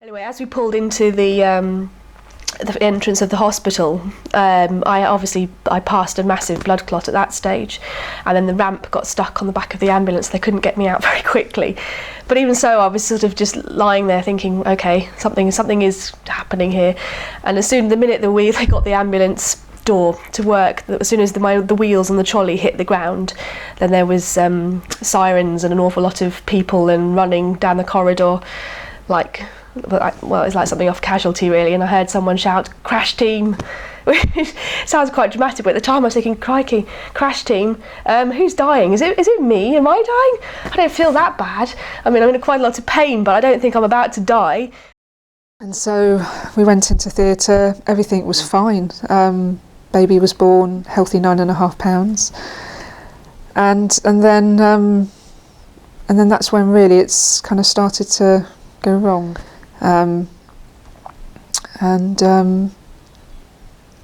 Anyway, as we pulled into the entrance of the hospital, I passed a massive blood clot at that stage, and then the ramp got stuck on the back of the ambulance. They couldn't get me out very quickly. But even so, I was sort of just lying there thinking, okay, something is happening here. And the minute they got the ambulance door to work, as soon as the wheels on the trolley hit the ground, then there was sirens and an awful lot of people and running down the corridor, it was like something off Casualty really, and I heard someone shout, "Crash team," which sounds quite dramatic, but at the time I was thinking, crikey, crash team, who's dying? Is it me? Am I dying? I don't feel that bad. I mean, I'm in quite a lot of pain, but I don't think I'm about to die. And so we went into theatre, everything was fine. Baby was born, healthy 9.5 pounds. And then that's when really it's kind of started to go wrong. I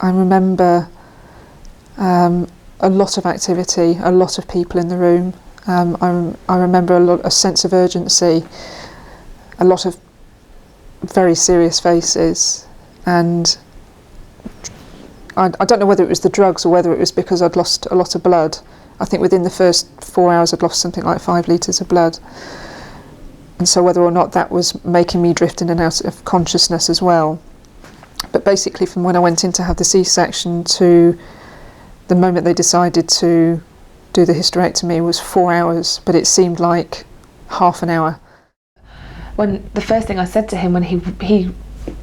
remember a lot of activity, a lot of people in the room. I remember a sense of urgency, a lot of very serious faces, and I don't know whether it was the drugs or whether it was because I'd lost a lot of blood. I think within the first 4 hours I'd lost something like 5 litres of blood. And so whether or not that was making me drift in and out of consciousness as well. But basically from when I went in to have the C-section to the moment they decided to do the hysterectomy was 4 hours, but it seemed like half an hour. When the first thing I said to him when he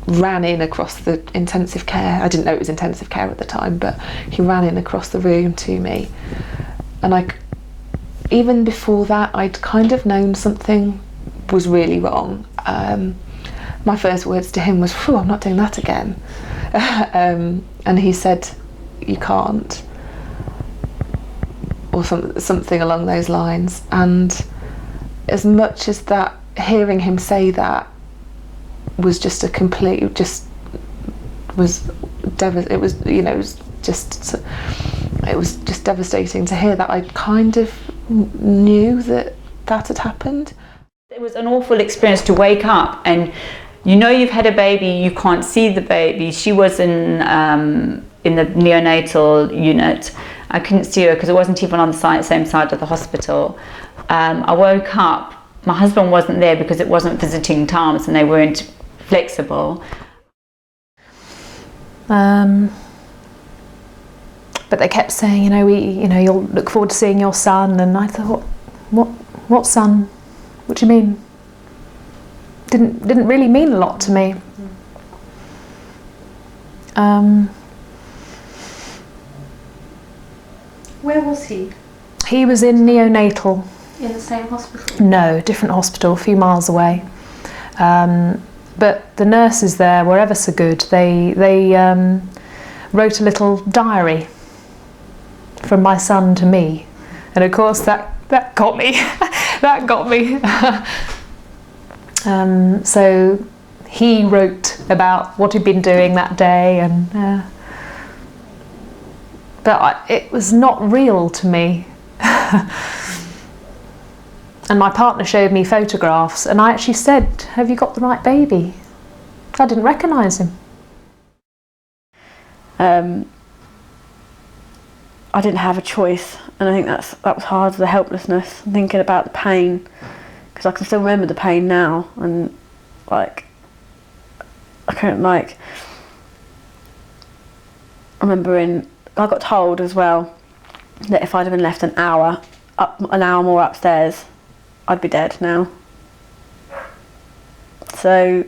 ran in across the intensive care, I didn't know it was intensive care at the time, but he ran in across the room to me. And even before that, I'd kind of known something was really wrong. My first words to him was, "Phew, I'm not doing that again." And he said, "You can't," or something along those lines. And as much as that, hearing him say that was just it was just devastating to hear that. I kind of knew that had happened. It was an awful experience to wake up and you've had a baby, you can't see the baby. She was in the neonatal unit. I couldn't see her because it wasn't even on the same side of the hospital. I woke up, my husband wasn't there because it wasn't visiting times and they weren't flexible. But they kept saying, you'll look forward to seeing your son, and I thought, what son? What do you mean? Didn't really mean a lot to me. Where was he? He was in neonatal. In the same hospital? No, different hospital, a few miles away. But the nurses there were ever so good. They wrote a little diary from my son to me, and of course that got me. That got me. So he wrote about what he'd been doing that day, and but it was not real to me. And my partner showed me photographs, and I actually said, "Have you got the right baby?" I didn't recognise him. I didn't have a choice, and I think that was hard, the helplessness, thinking about the pain, because I can still remember the pain now, and I got told as well that if I'd have been left an hour more upstairs, I'd be dead now. So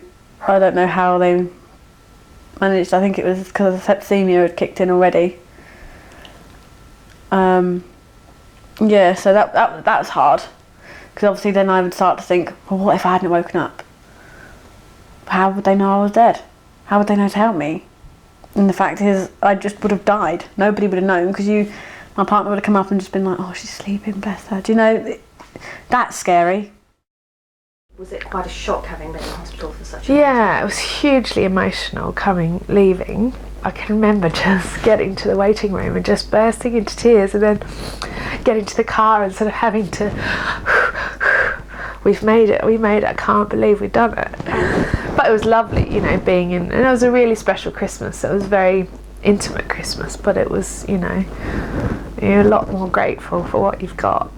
I don't know how they managed. I think it was because sepsemia had kicked in already. So that was hard, because obviously then I would start to think, well, what if I hadn't woken up? How would they know I was dead? How would they know to help me? And the fact is, I just would have died. Nobody would have known, because my partner would have come up and just been like, "Oh, she's sleeping, bless her." Do you know, that's scary. Was it quite a shock having been in hospital for such a long time? Yeah, it was hugely emotional leaving. I can remember just getting to the waiting room and just bursting into tears, and then getting to the car and sort of having to, we've made it, I can't believe we've done it. But it was lovely, you know, being in, and it was a really special Christmas. It was a very intimate Christmas, but it was, you know, you're a lot more grateful for what you've got.